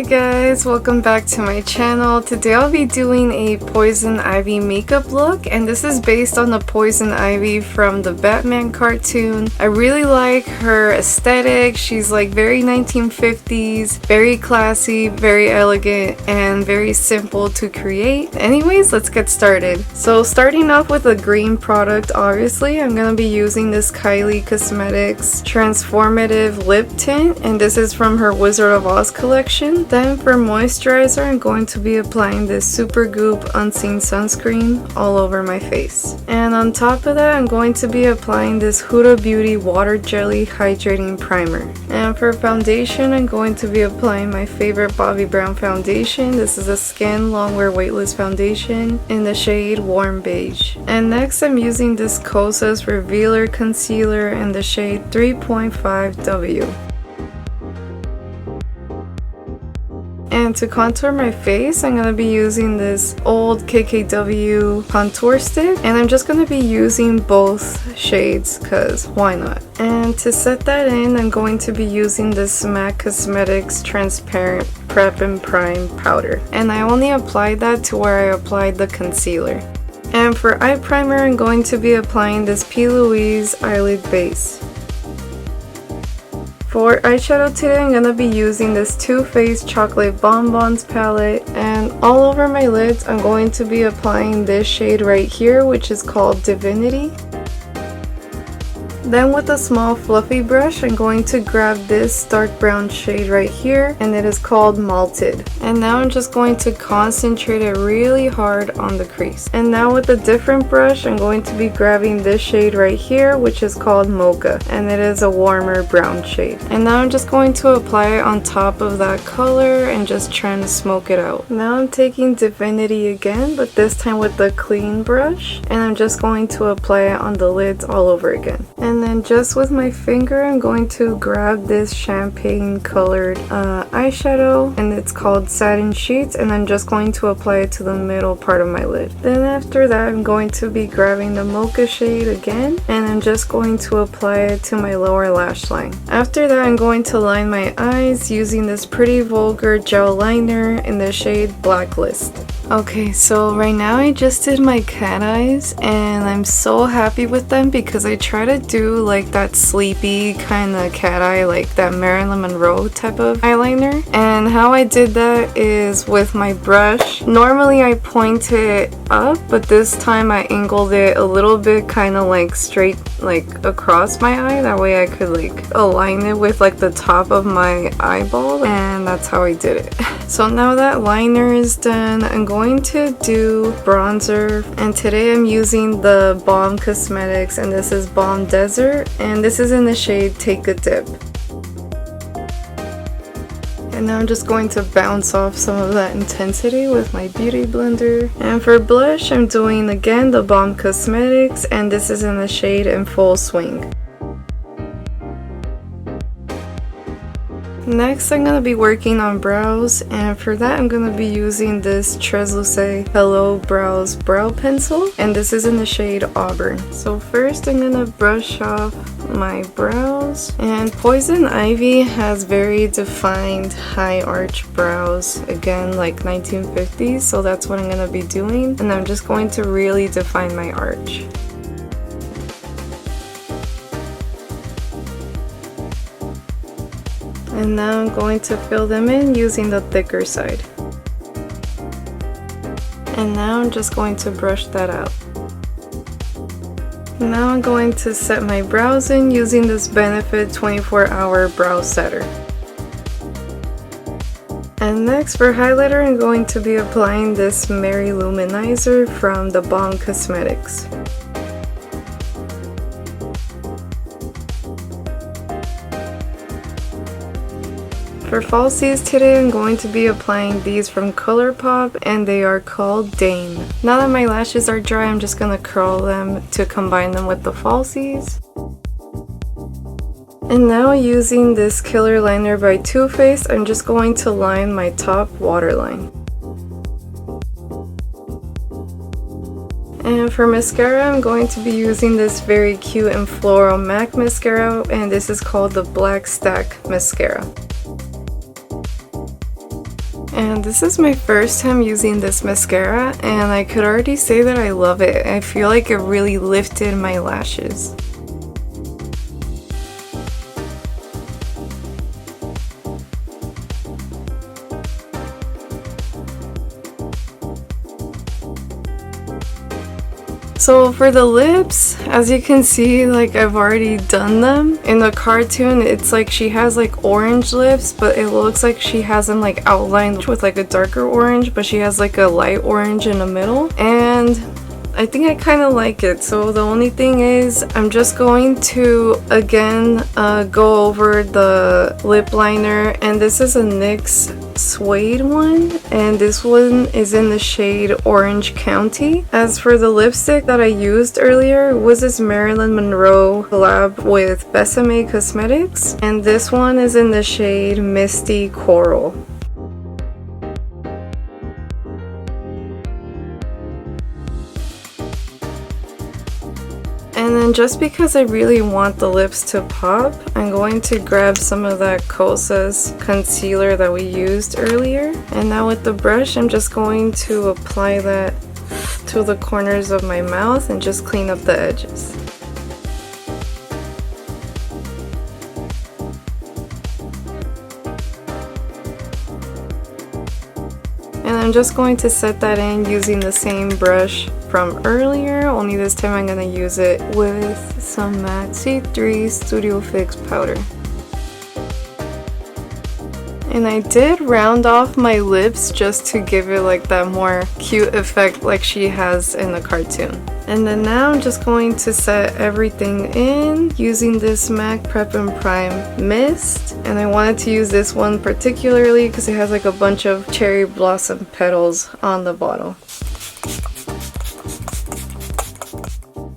Hi guys, welcome back to my channel. Today I'll be doing a Poison Ivy makeup look, and this is based on the Poison Ivy from the Batman cartoon. I really like her aesthetic. She's like very 1950s, very classy, very elegant, and very simple to create. Anyways, let's get started. So starting off with a green product, obviously, I'm gonna be using this Kylie Cosmetics Transformative Lip Tint, and this is from her Wizard of Oz collection. Then for moisturizer, I'm going to be applying this Supergoop Unseen Sunscreen all over my face. And on top of that, I'm going to be applying this Huda Beauty Water Jelly Hydrating Primer. And for foundation, I'm going to be applying my favorite Bobbi Brown foundation. This is a Skin Longwear Weightless Foundation in the shade Warm Beige. And next, I'm using this Kosas Revealer Concealer in the shade 3.5W. And to contour my face, I'm going to be using this old KKW contour stick, and I'm just going to be using both shades because why not? And to set that in, I'm going to be using this MAC Cosmetics Transparent Prep and Prime Powder, and I only applied that to where I applied the concealer. And for eye primer, I'm going to be applying this P. Louise Eyelid Base. For eyeshadow today, I'm going to be using this Too Faced Chocolate Bonbons palette, and all over my lids I'm going to be applying this shade right here, which is called Divinity. Then with a small fluffy brush, I'm going to grab this dark brown shade right here, and it is called Malted. And now I'm just going to concentrate it really hard on the crease. And now with a different brush, I'm going to be grabbing this shade right here, which is called Mocha, and it is a warmer brown shade. And now I'm just going to apply it on top of that color and just trying to smoke it out. Now I'm taking Divinity again, but this time with the clean brush, and I'm just going to apply it on the lids all over again. And then just with my finger, I'm going to grab this champagne colored eyeshadow, and it's called Satin Sheets, and I'm just going to apply it to the middle part of my lid. Then after that, I'm going to be grabbing the Mocha shade again, and I'm just going to apply it to my lower lash line. After that, I'm going to line my eyes using this Pretty Vulgar gel liner in the shade Blacklist. Okay, so right now I just did my cat eyes, and I'm so happy with them because I try to do like that sleepy kind of cat eye, like that Marilyn Monroe type of eyeliner. And how I did that is with my brush. Normally I point it up, but this time I angled it a little bit kind of like straight, like across my eye. That way I could like align it with like the top of my eyeball, and that's how I did it. So now that liner is done, I'm going to do bronzer, and today I'm using the Balm Cosmetics, and this is Balm Desert, and this is in the shade Take a Dip. And now I'm just going to bounce off some of that intensity with my beauty blender. And for blush, I'm doing again the Balm Cosmetics, and this is in the shade In Full Swing. Next, I'm going to be working on brows, and for that I'm going to be using this Treslúce Hello Brows Brow Pencil, and this is in the shade Auburn. So first I'm going to brush off my brows, and Poison Ivy has very defined high arch brows, again like 1950s, so that's what I'm going to be doing, and I'm just going to really define my arch. And now I'm going to fill them in using the thicker side. And now I'm just going to brush that out. Now I'm going to set my brows in using this Benefit 24-Hour Brow Setter. And next for highlighter, I'm going to be applying this Mary Luminizer from the Balm Cosmetics. For falsies today, I'm going to be applying these from ColourPop, and they are called Dane. Now that my lashes are dry, I'm just going to curl them to combine them with the falsies. And now using this Killer Liner by Too Faced, I'm just going to line my top waterline. And for mascara, I'm going to be using this very cute and floral MAC mascara, and this is called the Black Stack Mascara. And this is my first time using this mascara, and I could already say that I love it. I feel like it really lifted my lashes. So for the lips, as you can see, like I've already done them. In the cartoon, it's like she has like orange lips, but it looks like she has them like outlined with like a darker orange, but she has like a light orange in the middle. And I think I kind of like it. So the only thing is I'm just going to again go over the lip liner, and this is a NYX suede one, and this one is in the shade Orange County. As for the lipstick that I used earlier, it was this Marilyn Monroe collab with Besame Cosmetics, and this one is in the shade Misty Coral. And then just because I really want the lips to pop, I'm going to grab some of that Kosas concealer that we used earlier. And now with the brush, I'm just going to apply that to the corners of my mouth and just clean up the edges. And I'm just going to set that in using the same brush from earlier, only this time I'm going to use it with some MAC C3 Studio Fix powder. And I did round off my lips just to give it like that more cute effect like she has in the cartoon. And then now I'm just going to set everything in using this MAC Prep and Prime Mist. And I wanted to use this one particularly because it has like a bunch of cherry blossom petals on the bottle.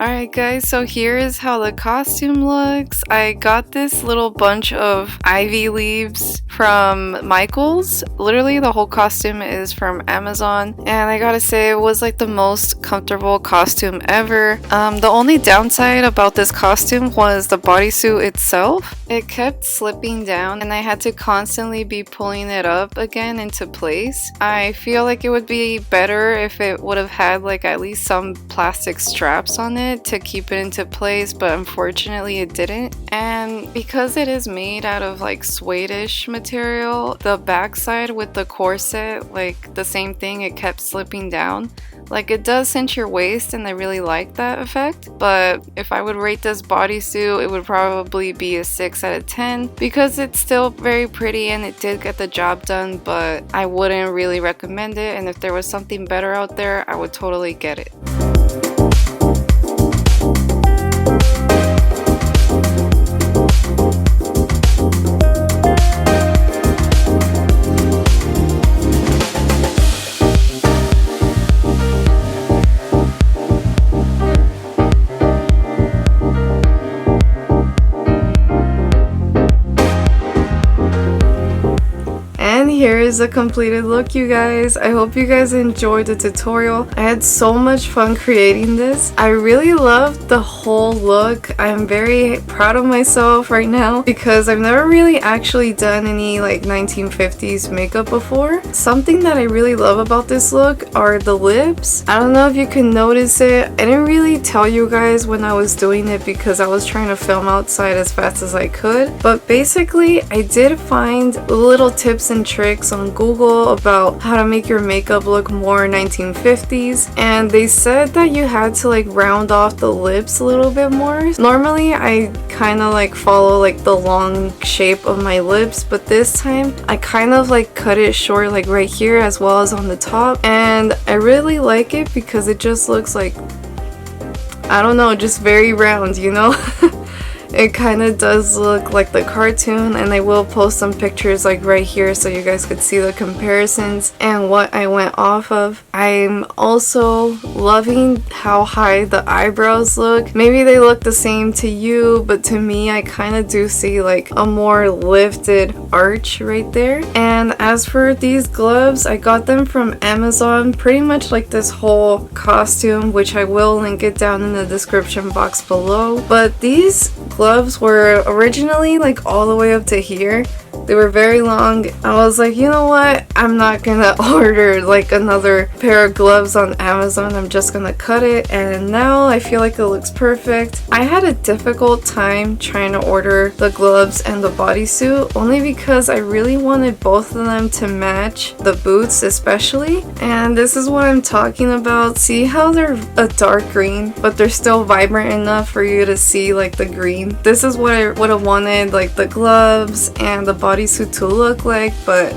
Alright guys, so here is how the costume looks. I got this little bunch of ivy leaves from Michaels. Literally the whole costume is from Amazon, and I gotta say it was like the most comfortable costume ever. The only downside about this costume was the bodysuit itself. It kept slipping down and I had to constantly be pulling it up again into place. I feel like it would be better if it would have had like at least some plastic straps on it to keep it into place, but unfortunately it didn't. And because it is made out of like suede-ish material, the backside with the corset, like the same thing, it kept slipping down. Like it does cinch your waist and I really like that effect, but if I would rate this bodysuit, it would probably be a 6 out of 10 because it's still very pretty and it did get the job done, but I wouldn't really recommend it, and if there was something better out there, I would totally get it. Here is a completed look, you guys. I hope you guys enjoyed the tutorial. I had so much fun creating this. I really loved the whole look. I'm very proud of myself right now because I've never really actually done any like 1950s makeup before. Something that I really love about this look are the lips. I don't know if you can notice it. I didn't really tell you guys when I was doing it because I was trying to film outside as fast as I could, but basically I did find little tips and tricks on Google about how to make your makeup look more 1950s, and they said that you had to like round off the lips a little bit more. Normally I kind of like follow like the long shape of my lips, but this time I kind of like cut it short like right here as well as on the top, and I really like it because it just looks like, I don't know, just very round, you know? It kind of does look like the cartoon, and I will post some pictures like right here so you guys could see the comparisons and what I went off of. I'm also loving how high the eyebrows look. Maybe they look the same to you, but to me I kind of do see like a more lifted arch right there. And as for these gloves, I got them from Amazon, pretty much like this whole costume, which I will link it down in the description box below. But these gloves were originally like all the way up to here, They were very long. I was like, you know what? I'm not gonna order like another pair of gloves on Amazon. I'm just gonna cut it, and now I feel like it looks perfect. I had a difficult time trying to order the gloves and the bodysuit only because I really wanted both of them to match the boots especially. And this is what I'm talking about. See how they're a dark green but they're still vibrant enough for you to see like the green? This is what I would have wanted like the gloves and the bodysuit to look like, but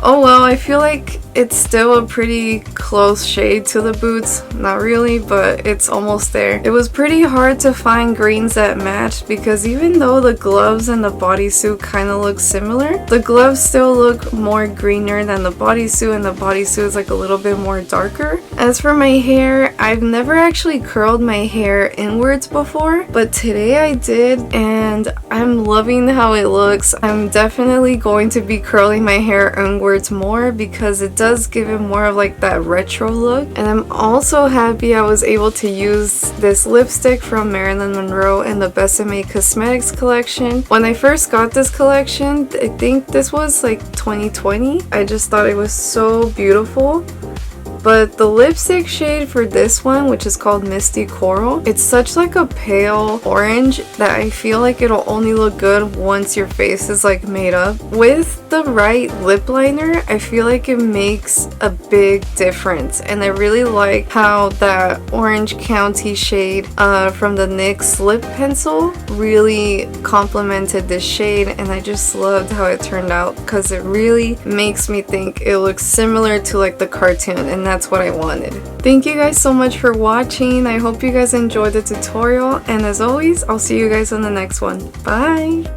oh well, I feel like it's still a pretty close shade to the boots. Not really, but it's almost there. It was pretty hard to find greens that matched because even though the gloves and the bodysuit kind of look similar, the gloves still look more greener than the bodysuit, and the bodysuit is like a little bit more darker. As for my hair, I've never actually curled my hair inwards before, but today I did and I'm loving how it looks. I'm definitely going to be curling my hair inwards more because it does give it more of like that retro look. And I'm also happy I was able to use this lipstick from Marilyn Monroe in the Besame Cosmetics collection. When I first got this collection, I think this was like 2020. I just thought it was so beautiful. But the lipstick shade for this one, which is called Misty Coral, it's such like a pale orange that I feel like it'll only look good once your face is like made up. With the right lip liner, I feel like it makes a big difference. And I really like how that Orange County shade from the NYX lip pencil really complemented this shade, and I just loved how it turned out because it really makes me think it looks similar to like the cartoon, and that's what I wanted. Thank you guys so much for watching. I hope you guys enjoyed the tutorial, and as always, I'll see you guys on the next one. Bye!